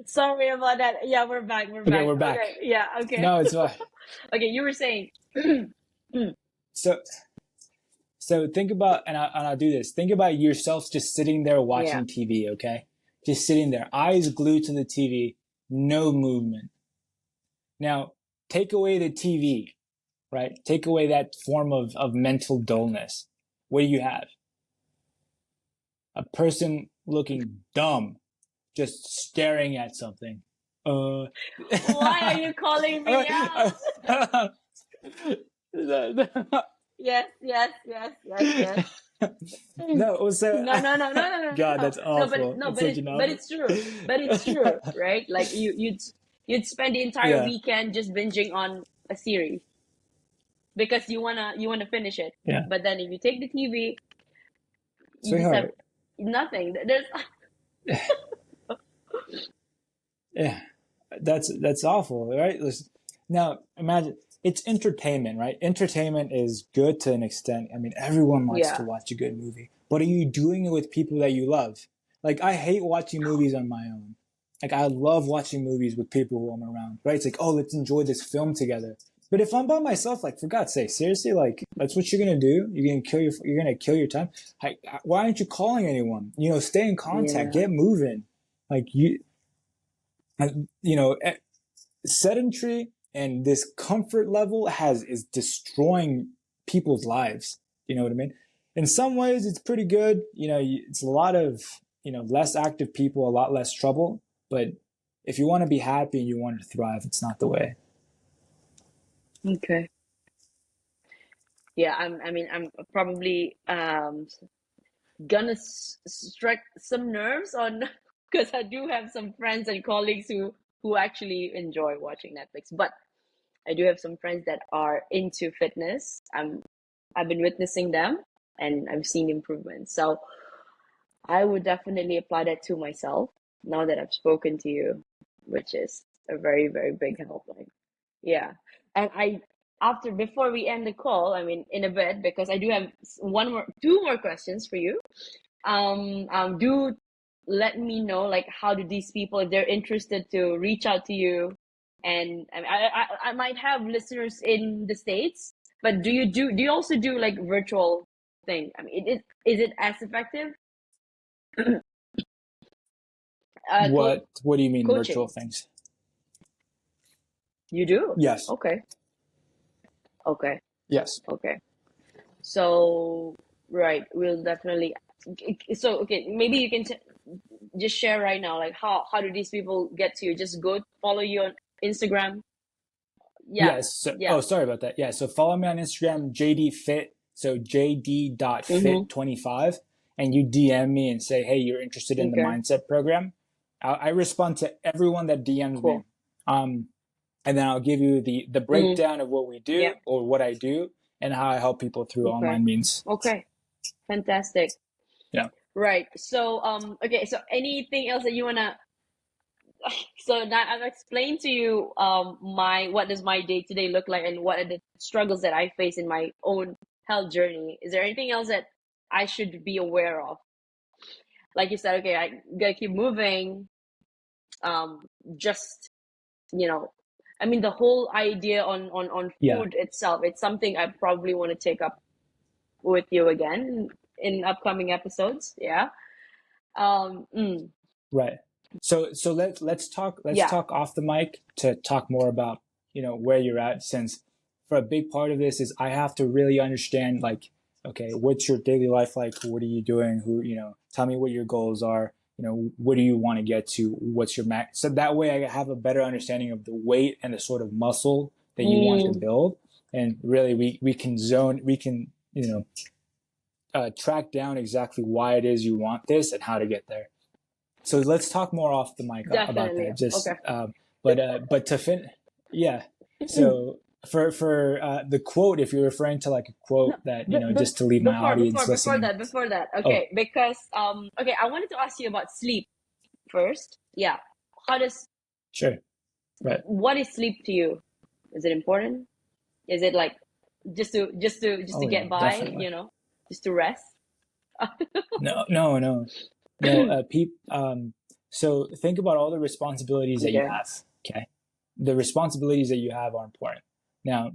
Sorry about that. Yeah, we're back. We're Okay, back. we're back. Okay. Yeah. Okay. No, it's fine. Okay. You were saying. So, so think about, and I'll do this. Think about yourself just sitting there Yeah. watching TV, okay? Just sitting there, eyes glued to the TV, no movement. Now, take away the TV, right? Take away that form of mental dullness. What do you have? A person looking dumb, just staring at something. Why are you calling me out? Yes. Yes. Yes. Yes. Yes. No, so No, no, no, no, no, no, God, no, that's no. But awful. no, It's such an but awful. it's true. But it's true, right? Like you'd spend the entire Yeah, weekend just binging on a series because you wanna finish it. yeah. But then if you take the TV, you just have Sweetheart, nothing. There's yeah, that's awful, right? Listen, now imagine it's entertainment, right? Entertainment is good to an extent. I mean, everyone likes to yeah, watch a good movie, but are you doing it with people that you love? Like, I hate watching movies on my own. Like, I love watching movies with people who I'm around, right? It's like, oh, let's enjoy this film together. But if I'm by myself, like, for God's sake, seriously, like, that's what you're gonna do? You're gonna kill your time. Why aren't you calling anyone? Stay in contact, yeah. get moving. Like, you know, sedentary and this comfort level is destroying people's lives. You know what I mean? In some ways, it's pretty good. It's a lot of less active people, a lot less trouble. But if you want to be happy and you want to thrive, it's not the way. Okay. Yeah, I'm probably gonna strike some nerves on because I do have some friends and colleagues who actually enjoy watching Netflix, but I do have some friends that are into fitness. I've been witnessing them and I've seen improvements. So I would definitely apply that to myself now that I've spoken to you, which is a very, very big help. Like, yeah. And after, before we end the call, I mean, in a bit, because I do have two more questions for you. Do let me know, like, how do these people, if they're interested to reach out to you, and I might have listeners in the States, but do you also do like virtual thing? I mean, is it as effective? Co What do you mean virtual Coaching. things? You do? Yes. Okay. Okay. Yes. Okay. So, right, we'll definitely. So, okay, maybe you can just share right now, like how do these people get to you? Just go follow you on Instagram. Yeah, Yes. So, yeah. oh, sorry about that. Yeah. So follow me on Instagram, JDFit. So Mm-hmm. JD.fit25. And you DM me and say, hey, you're interested in the Okay, mindset program. I respond to everyone that DMs me. cool. Um, and then I'll give you the Mm, breakdown of what we yeah. do or what I do and how I help people through Okay. online means. Okay. Fantastic. Yeah. Right. So, okay. So, anything else that you wanna? So now I've explained to you, my what does my day to day look like and what are the struggles that I face in my own health journey. Is there anything else that I should be aware of? Like you said, okay, I gotta keep moving. Um, just you know, I mean, the whole idea on Yeah. food itself, it's something I probably want to take up with you again in upcoming episodes. Yeah. Mm, Right. So let's yeah. talk off the mic to talk more about, where you're at, since for a big part of this is I have to really understand, like, okay, what's your daily life like? What are you doing? Tell me what your goals are. What do you want to get to? What's your max? So that way I have a better understanding of the weight and the sort of muscle that you want to Mm, build. And really we can, track down exactly why it is you want this and how to get there. So let's talk more off the mic about definitely. that. Just, Okay. but to fin, yeah. So for the quote, if you're referring to like a No, quote that but just to leave my audience listening. before that, Oh, okay, because okay, I wanted to ask you about sleep first. Yeah, how does sure, right. what is sleep to you? Is it important? Is it like just to Oh yeah, get by, definitely. just to rest? No, no, no, no. Peep. So think about all the responsibilities that you Okay. have. Okay. The responsibilities that you have are important. Now,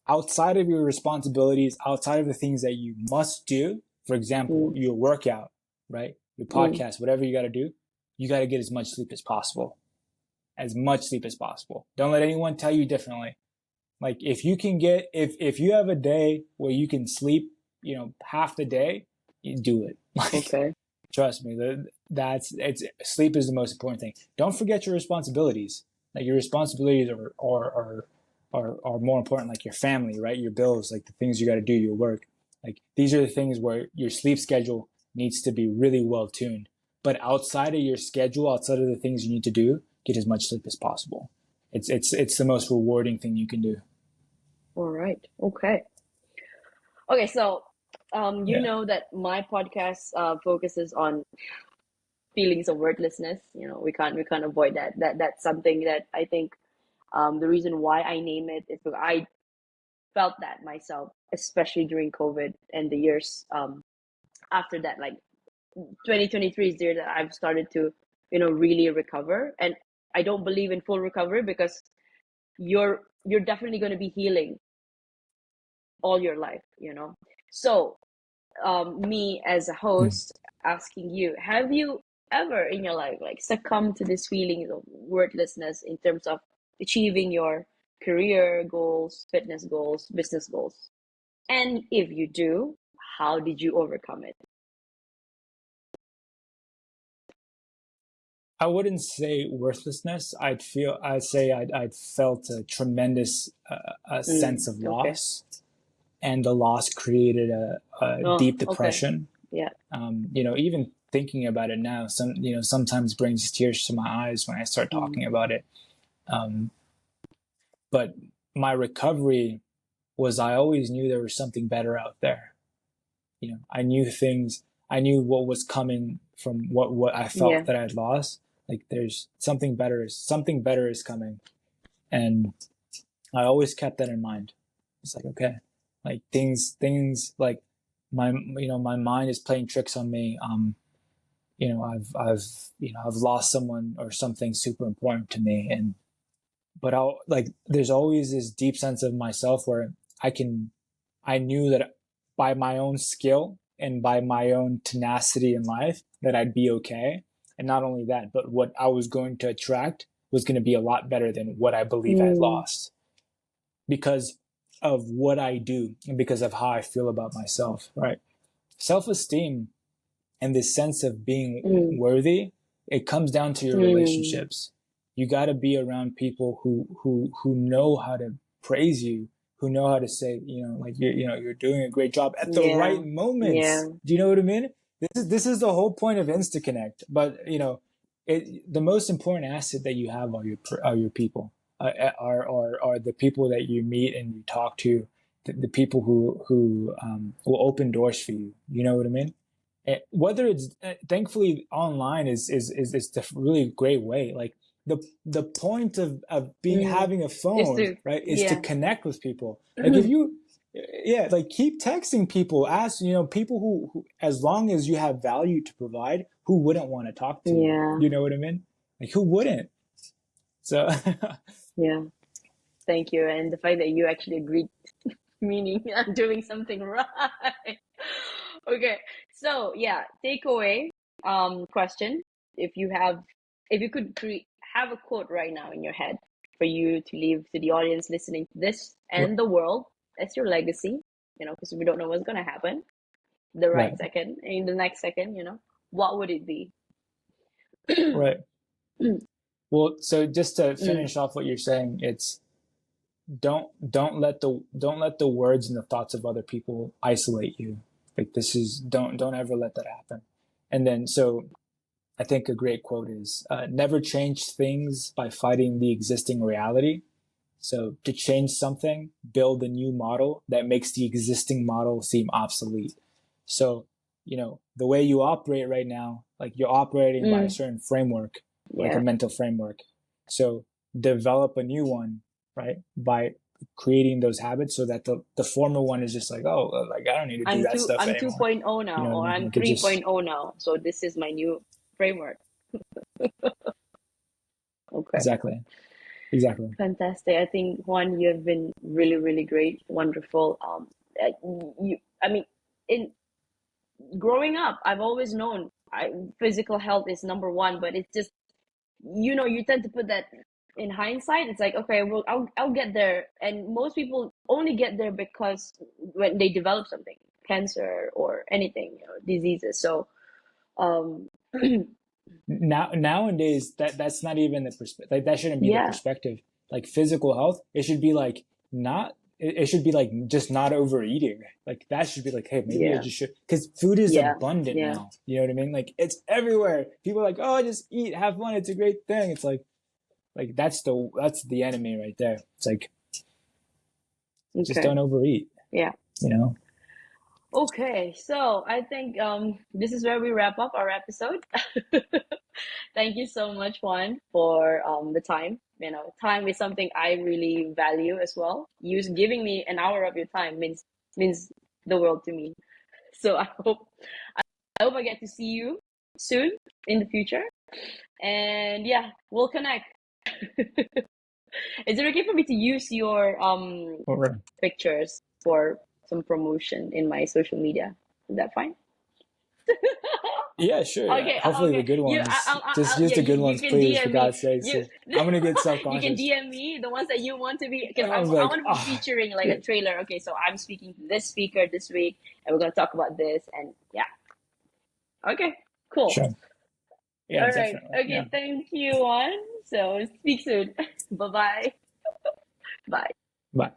outside of your responsibilities, outside of the things that you must do, for example, Mm, your workout, right? Your mm, podcast, whatever you got to do, you got to get as much sleep as possible. As much sleep as possible. Don't let anyone tell you differently. Like if you can get, if you have a day where you can sleep, half the day, you do it. Like, okay. trust me, sleep is the most important thing. Don't forget your responsibilities. Like your responsibilities are more important, like your family, right? Your bills, like the things you got to do, your work. Like these are the things where your sleep schedule needs to be really well tuned. But outside of your schedule, outside of the things you need to do, get as much sleep as possible. It's the most rewarding thing you can do. All right. Okay. Okay. So, you Yeah. know that my podcast focuses on feelings of worthlessness. We can't avoid that. That's something that I think the reason why I name it is because I felt that myself, especially during COVID and the years after that. Like 2023 is the year that I've started to, really recover. And I don't believe in full recovery because you're definitely going to be healing all your life. So me as a host asking you, have you ever in your life like succumbed to this feeling of worthlessness in terms of achieving your career goals, fitness goals, business goals? And if you do, how did you overcome it? I wouldn't say worthlessness. I'd say I'd felt a tremendous a sense of Okay. loss, and the loss created a Oh, deep okay. depression. Yeah. Even thinking about it now, sometimes brings tears to my eyes when I start Mm, talking about it. Um, but my recovery was I always knew there was something better out there. I knew things. I knew what was coming from what I felt yeah. that I'd lost. Like there's something better is coming, and I always kept that in mind. It's like, okay, like things like my mind is playing tricks on me. I've lost someone or something super important to me, but I'll like there's always this deep sense of myself where I knew that by my own skill and by my own tenacity in life that I'd be okay. And not only that, but what I was going to attract was going to be a lot better than what I believe I Mm, lost because of what I do and because of how I feel about myself, right? Self-esteem and this sense of being mm, worthy, it comes down to your mm, relationships. You got to be around people who know how to praise you, who know how to say, like you're doing a great job at the yeah. right Yeah. moments. Do you know what I mean? This is the whole point of InstaConnect. But the most important asset that you have are your people. Are the people that you meet and you talk to, the people who will open doors for you. You know what I mean? Whether it's thankfully online is a really great way. Like the point of being Mm. having a It's phone, to right, is to yeah. connect with people. Like if you yeah, like keep texting people, ask people who as long as you have value to provide, who wouldn't want to talk to you? Yeah. You know what I mean? Like who wouldn't? So Yeah. Thank you. And the fact that you actually agreed, meaning I'm doing something right. Okay. So yeah, takeaway question. If you could have a quote right now in your head for you to leave to the audience listening to this and the world, that's your legacy, because we don't know what's gonna happen the right right, second, in the next second, what would it be? right. Well, so just to Mm, finish off what you're saying, it's don't let the words and the thoughts of other people isolate you. Like this is don't ever let that happen. And then so I think a great quote is never change things by fighting the existing reality. So to change something, build a new model that makes the existing model seem obsolete. So the way you operate right now, like you're operating by a mm, certain framework, like a yeah. mental framework. So develop a new one, right? By creating those habits so that the former one is just like, oh, like I don't need to do I'm that two stuff I'm anymore. 2.0 You now, know what I or mean? I'm Like it just 3.0 now. So this is my new framework. Okay. Exactly. Exactly. Fantastic. I think Juan, you have been really, really great, wonderful. I mean, in growing up, I've always known physical health is number one, but it's just, you tend to put that in hindsight. It's like, okay, well, I'll get there, and most people only get there because when they develop something, cancer or anything, diseases. So, um, Nowadays, that's not even the perspective. Like, that shouldn't be the yeah, perspective. Like, physical health, it should be like not. It should be like just not overeating. Like, that should be like, hey, maybe I yeah, just should, because food is yeah, abundant yeah. now. You know what I mean? Like, it's everywhere. People are like, oh, just eat, have fun. It's a great thing. It's like that's the enemy right there. It's like, just Okay, don't overeat. yeah. You know? Okay, so I think this is where we wrap up our episode. Thank you so much, Juan, for the time. Time is something I really value as well. You giving me an hour of your time means the world to me. So I hope I get to see you soon in the future. And yeah, we'll connect. Is it okay for me to use your Or, pictures for some promotion in my social media? Is that fine? yeah, sure. Okay, Hopefully the okay. good You, ones. Just use yeah, the you, good you ones, can please, for DM me. God's sake. You, I'm gonna get you can self-conscious. DM me the ones that you want to be, because I was I like, want to be ah, featuring like yeah, a trailer. Okay, so I'm speaking to this speaker this week, and we're gonna talk about this, and yeah. Okay, cool. sure. Yeah, All right. definitely. Yeah. Okay, thank you, Juan. So speak soon. Bye-bye. Bye. Bye.